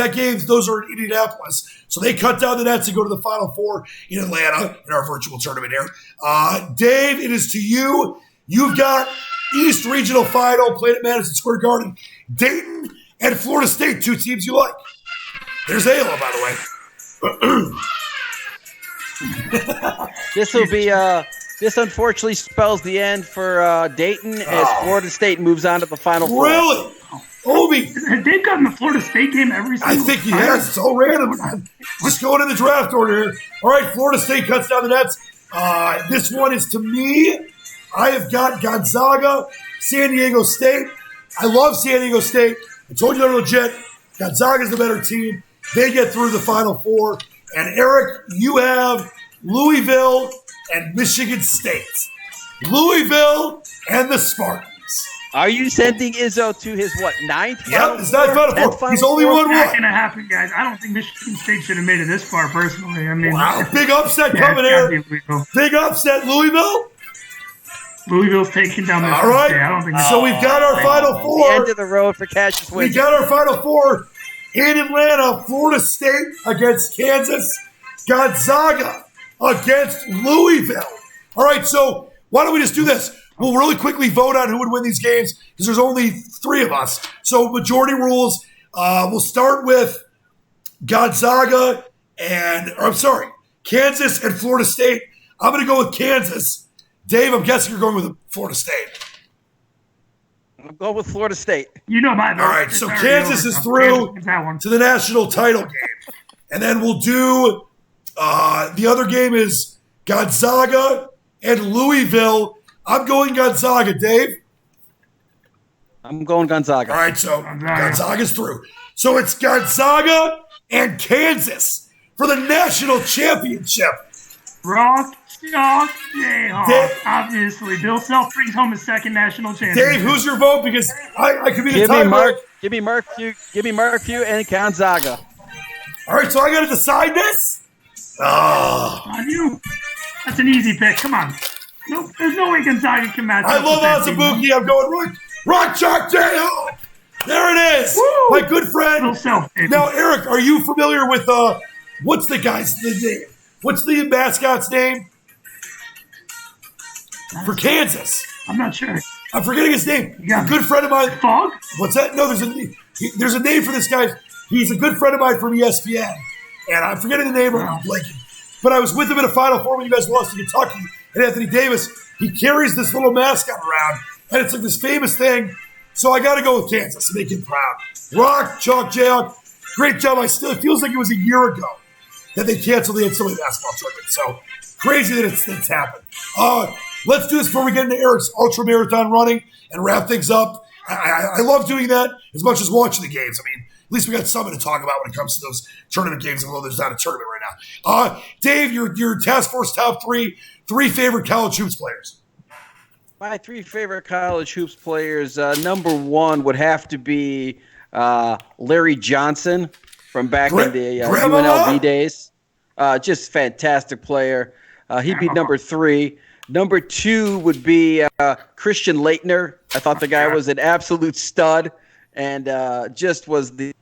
those are in Indianapolis. So they cut down the nets and go to the Final Four in Atlanta in our virtual tournament here. Dave, it is to you. You've got East Regional Final played at Madison Square Garden. Dayton and Florida State, 2 teams you like. There's Ayla, by the way. This will be this unfortunately spells the end for Dayton as Florida State moves on to the Final Four. Really? Obi. They've gotten the Florida State game every single time. I think he has. It's all random. Just going in the draft order here. All right, Florida State cuts down the nets. This one is to me. I have got Gonzaga, San Diego State. I love San Diego State. I told you they're legit. Gonzaga's the better team. They get through the Final Four. And Eric, you have Louisville and Michigan State. Louisville and the Spartans. Are you sending Izzo to his, 9th? Yep, it's not Final Four. He's only won one. It's not going to happen, guys. I don't think Michigan State should have made it this far, personally. I mean, wow, big upset coming here. Big upset, Louisville. Louisville's taking down Michigan All right. State. I don't think so we've got our Final Four. The end of the road for Cassius Winston. We got our Final Four in Atlanta. Florida State against Kansas. Gonzaga against Louisville. All right, so why don't we just do this? We'll really quickly vote on who would win these games because there's only 3 of us. So majority rules. We'll start with Gonzaga Kansas and Florida State. I'm going to go with Kansas. Dave, I'm guessing you're going with Florida State. I'll go with Florida State. You know my vote. All right, so Kansas is through to the national title game. And then we'll do the other game is Gonzaga and Louisville. I'm going Gonzaga, Dave. I'm going Gonzaga. All right, so Gonzaga's through. So it's Gonzaga and Kansas for the national championship. Rock, Chalk, Jayhawk. Obviously, Bill Self brings home his 2nd national championship. Dave, who's your vote? Because I could be the tiebreaker. Give me Markview and Gonzaga. All right, so I got to decide this? Oh. On you. That's an easy pick. Come on. Nope, there's no way Gonzaga can match I up love with that Azubuike. team. I'm going Rock Chalk Jayhawk. There it is. Woo! My good friend. Baby. Now, Eric, are you familiar with what's the guy's name? What's the mascot's name? For Kansas. I'm not sure. I'm forgetting his name. Yeah. A good friend of mine. Fog? What's that? No, there's a name for this guy. He's a good friend of mine from ESPN. And I'm forgetting the name. I'm blanking. But I was with him in a Final Four when you guys lost to Kentucky. And Anthony Davis, he carries this little mascot around. And it's like this famous thing. So I got to go with Kansas to make him proud. Rock Chalk Jayhawk. Great job. It feels like it was a year ago that they canceled the NCAA basketball tournament. So crazy that it's happened. Let's do this before we get into Eric's ultra marathon running and wrap things up. I love doing that as much as watching the games. I mean, at least we got something to talk about when it comes to those tournament games, although there's not a tournament right now. Dave, your task force top three favorite college hoops players. My 3 favorite college hoops players, number 1 would have to be Larry Johnson from back in the UNLV days. Just fantastic player. He'd be number 3. Number 2 would be Christian Laettner. I thought the guy was an absolute stud and just was the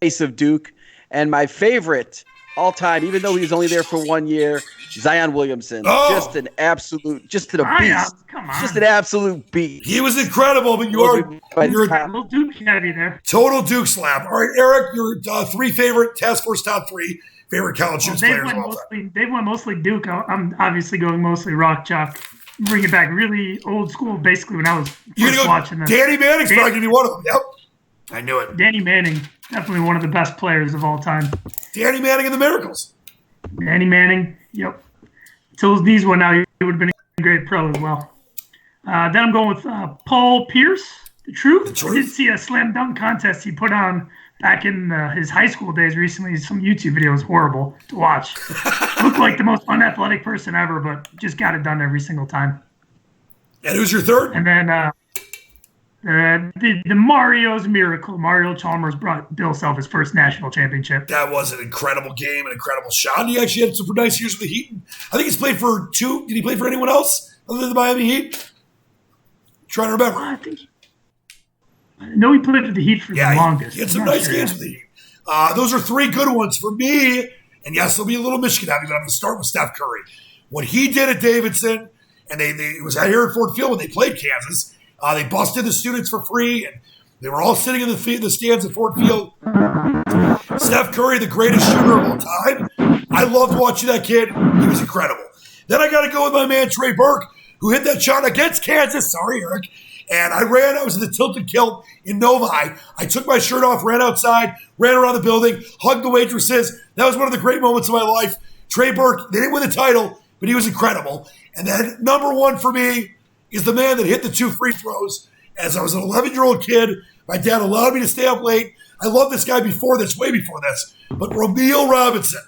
face of Duke. And my favorite all time, even though he was only there for 1 year, Zion Williamson. Just an absolute, just an beast. Come on. Just an absolute beast. He was incredible, but you're a little Duke heavy there. Total Duke slap. All right, Eric, your 3 favorite task force top 3 favorite college hoops players of all time. They went mostly Duke. I'm obviously going mostly Rock Chalk. Bring it back really old school, basically when I was watching them. Danny Manning's probably going to be one of them. Yep. I knew it. Danny Manning, definitely one of the best players of all time. Danny Manning and the Miracles. Danny Manning, yep. Until his knees went out, he would have been a great pro as well. Then I'm going with Paul Pierce, The Truth. I did see a slam dunk contest he put on back in his high school days recently. Some YouTube videos, horrible to watch. Looked like the most unathletic person ever, but just got it done every single time. And who's your third? And then the Mario's Miracle. Mario Chalmers brought Bill Self his first national championship. That was an incredible game, an incredible shot. He actually had some nice years with the Heat. I think he's played for 2. Did he play for anyone else other than the Miami Heat? Trying to remember. I know he played for the Heat for the longest. He had some nice games with the Heat. Those are 3 good ones for me. And yes, there'll be a little Michigan heavy, but I'm going to start with Steph Curry. What he did at Davidson, and it was out here at Ford Field when they played Kansas. They busted the students for free, and they were all sitting in the stands at Ford Field. Steph Curry, the greatest shooter of all time. I loved watching that kid. He was incredible. Then I got to go with my man Trey Burke, who hit that shot against Kansas. Sorry, Eric. And I was in the Tilted Kilt in Novi. I took my shirt off, ran outside, ran around the building, hugged the waitresses. That was one of the great moments of my life. Trey Burke, they didn't win the title, but he was incredible. And then number 1 for me is the man that hit the 2 free throws. As I was an 11-year-old kid, my dad allowed me to stay up late. I loved this guy before this, way before this. But Ramil Robinson,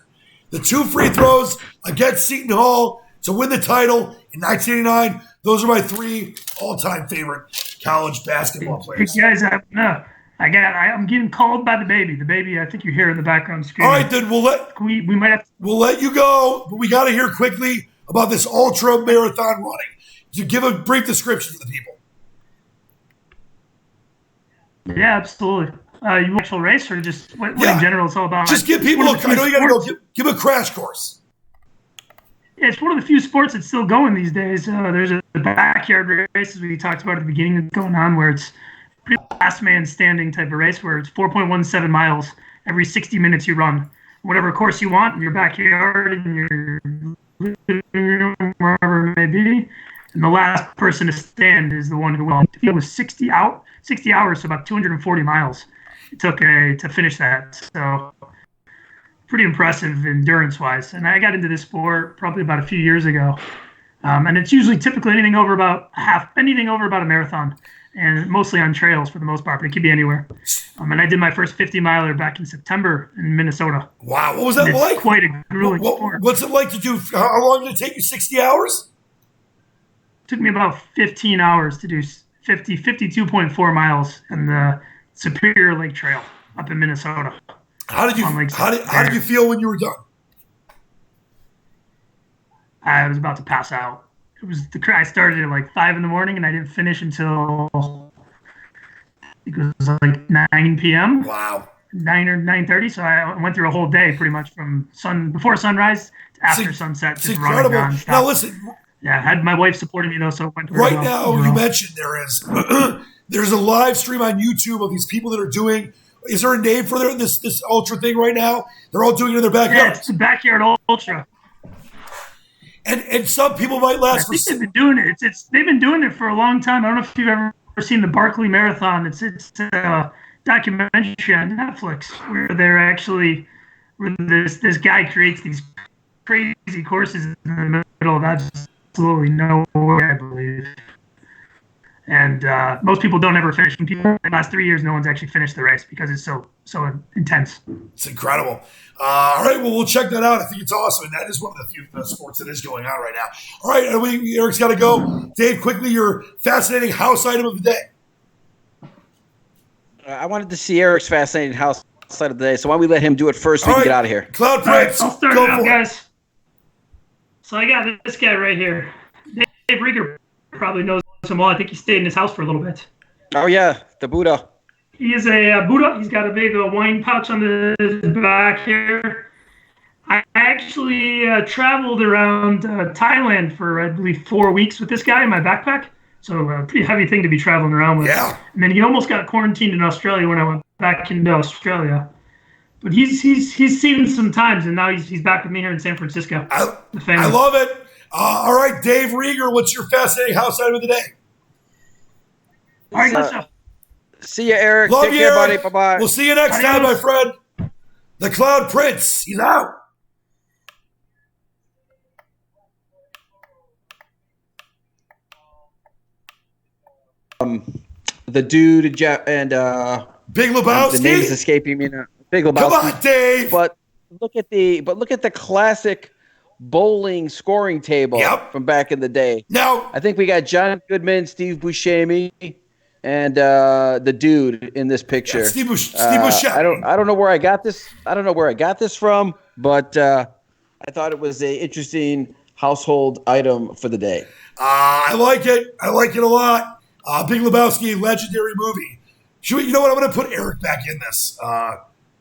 the 2 free throws against Seton Hall to win the title in 1989. Those are my 3 all-time favorite college basketball players. Hey guys, I'm getting called by the baby. The baby, I think you hear in the background screaming. All right, then we'll let you go, but we got to hear quickly about this ultra marathon running. To give a brief description for the people. Yeah, absolutely. You actual race or just what in general it's all about? Just give people I know you got to go give a crash course. Yeah, it's one of the few sports that's still going these days. There's a backyard race, as we talked about at the beginning, that's going on where it's pretty last man standing type of race where it's 4.17 miles every 60 minutes you run. Whatever course you want in your backyard, in your living room, wherever it may be. And the last person to stand is the one who won. It was 60 hours, so about 240 miles it took to finish that. So pretty impressive endurance-wise. And I got into this sport probably about a few years ago. And it's usually typically anything over about a marathon, and mostly on trails for the most part, but it could be anywhere. And I did my first 50-miler back in September in Minnesota. Wow, what was that like? Quite a grueling sport. What's it like to do? How long did it take you? 60 hours? Took me about 15 hours to do 52.4 miles in the Superior Lake Trail up in Minnesota. How did you feel when you were done? I was about to pass out. I started at like 5 in the morning and I didn't finish until it was like 9 p.m. Wow. 9 or 9:30. So I went through a whole day pretty much from before sunrise to after sunset. It's incredible. Now listen. Yeah, I had my wife supporting me though, so it went right well. Now. You mentioned there's a live stream on YouTube of these people that are doing. Is there a name for this ultra thing right now? They're all doing it in their backyard. Yeah, it's a backyard ultra. And some people might last. I think they've been doing it. They've been doing it for a long time. I don't know if you've ever seen the Barkley Marathon. It's a documentary on Netflix where this guy creates these crazy courses in the middle of absolutely nowhere, I believe. And most people don't ever finish. In the last 3 years, no one's actually finished the race because it's so intense. It's incredible. All right, well, we'll check that out. I think it's awesome, and that is one of the few sports that is going on right now. All right, Eric's got to go. Dave, quickly, your fascinating house item of the day. I wanted to see Eric's fascinating house item of the day, so why don't we let him do it first so we can get out of here. Cloud Prince, I'll start it out, guys. So I got this guy right here. Dave Riger probably knows him well. I think he stayed in his house for a little bit. Oh, yeah, the Buddha. He is a Buddha. He's got a big wine pouch on his back here. I actually traveled around Thailand for, I believe, 4 weeks with this guy in my backpack. So a pretty heavy thing to be traveling around with. Yeah. And then he almost got quarantined in Australia when I went back into Australia. But he's seen some times, and now he's back with me here in San Francisco. I love it. All right, Dave Riger, what's your fascinating house item of the day? All right, let's go. See you, Eric. Love Take you, care, Eric. buddy. Bye-bye. We'll see you next time, my friend. The Cloud Prince. He's out. The dude and Big Lebowski. The name is escaping me now. Big Lebowski. Come on, Dave. But look at the classic bowling scoring table from back in the day. Now I think we got John Goodman, Steve Buscemi, and the dude in this picture. Yeah, Steve Buscemi. I don't know where I got this. I don't know where I got this from, but I thought it was an interesting household item for the day. I like it. I like it a lot. Big Lebowski, legendary movie. You know what? I'm going to put Eric back in this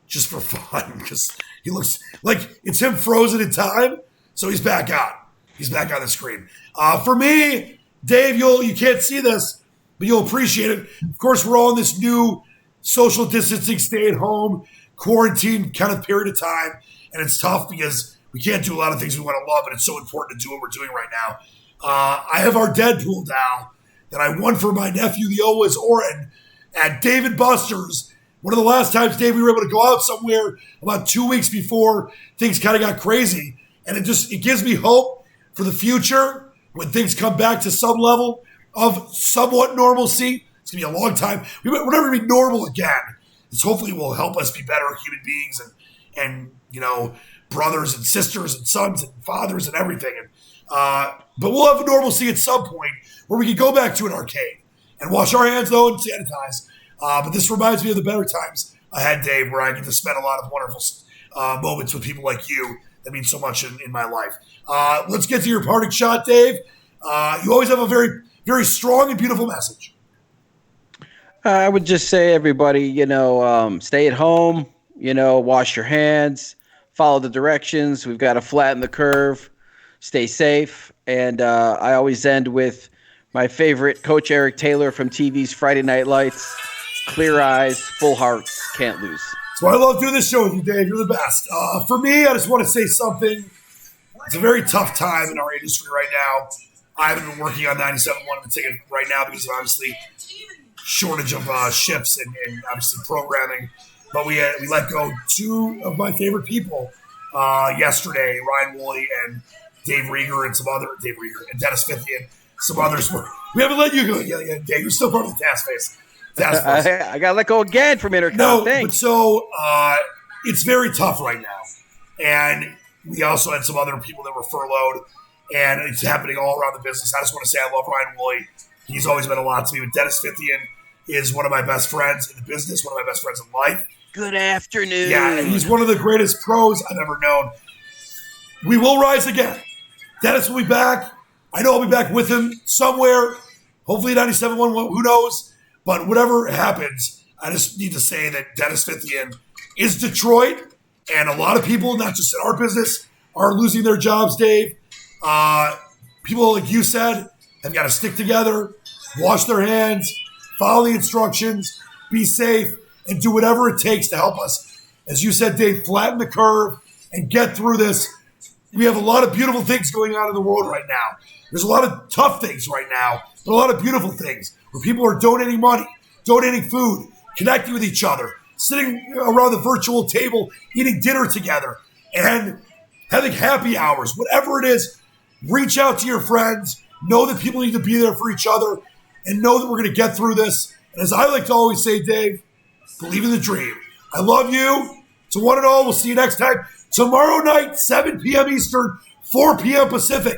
just for fun because he looks like it's him frozen in time. So he's back on. He's back on the screen. For me, Dave, you can't see this, but you'll appreciate it. Of course, we're all in this new social distancing, stay-at-home, quarantine kind of period of time, and it's tough because we can't do a lot of things we want to love, but it's so important to do what we're doing right now. I have our Deadpool doll that I won for my nephew, the Owas Oren, at Dave & Buster's. One of the last times, Dave, we were able to go out somewhere about 2 weeks before things kind of got crazy. And it gives me hope for the future when things come back to some level of somewhat normalcy. It's going to be a long time. We're never going to be normal again. This hopefully will help us be better human beings and brothers and sisters and sons and fathers and everything. But we'll have a normalcy at some point where we can go back to an arcade and wash our hands, though, and sanitize. But this reminds me of the better times I had, Dave, where I get to spend a lot of wonderful moments with people like you. That means so much in my life. Let's get to your parting shot, Dave. You always have a very, very strong and beautiful message. I would just say, everybody, stay at home, wash your hands, follow the directions. We've got to flatten the curve, stay safe. And I always end with my favorite Coach Eric Taylor from TV's Friday Night Lights, clear eyes, full hearts, can't lose. So I love doing this show with you, Dave. You're the best. For me, I just want to say something. It's a very tough time in our industry right now. I haven't been working on 97.1 of the ticket right now because of obviously shortage of shifts and obviously programming. But we let go two of my favorite people yesterday, Ryan Woolley and Dave Riger and Dennis Fithian. Some others we haven't let you go yet, Dave. You're still part of the task force. I got to let go again from Intercom. No, Thanks. but so it's very tough right now. And we also had some other people that were furloughed, and it's happening all around the business. I just want to say I love Ryan Woolley. He's always been a lot to me. But Dennis Fithian is one of my best friends in the business, one of my best friends in life. Good afternoon. Yeah, he's one of the greatest pros I've ever known. We will rise again. Dennis will be back. I know I'll be back with him somewhere. Hopefully 97.1, who knows? But whatever happens, I just need to say that Dennis Fithian is Detroit, and a lot of people, not just in our business, are losing their jobs, Dave. People, like you said, have got to stick together, wash their hands, follow the instructions, be safe, and do whatever it takes to help us. As you said, Dave, flatten the curve and get through this. We have a lot of beautiful things going on in the world right now. There's a lot of tough things right now, but a lot of beautiful things where people are donating money, donating food, connecting with each other, sitting around the virtual table, eating dinner together, and having happy hours. Whatever it is, reach out to your friends. Know that people need to be there for each other, and know that we're going to get through this. And as I like to always say, Dave, believe in the dream. I love you. To one and all, we'll see you next time. Tomorrow night, 7 p.m. Eastern, 4 p.m. Pacific.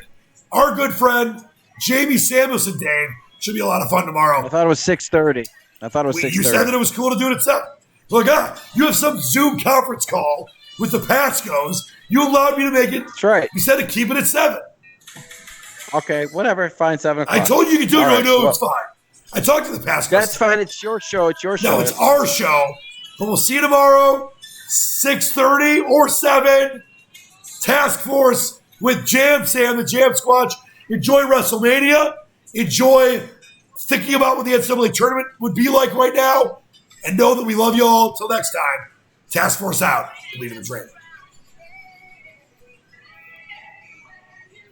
Our good friend, Jamie Samuelson, Dave. Should be a lot of fun tomorrow. I thought it was 6:30. I thought it was 6:30. You said that it was cool to do it at 7. Look, you have some Zoom conference call with the Pascos. You allowed me to make it. That's right. You said to keep it at 7. Okay, whatever. Fine, 7 o'clock. I told you you could do it. Right, No, it's fine. I talked to the Pascos. That's fine. It's your show. It's your show. No, it's our show. But we'll see you tomorrow, 6:30 or 7. Task Force with Jam Sam, the Jam Squatch. Enjoy WrestleMania. Enjoy thinking about what the NCAA tournament would be like right now. And know that we love you all. Till next time, Task Force out. Believe in the dream.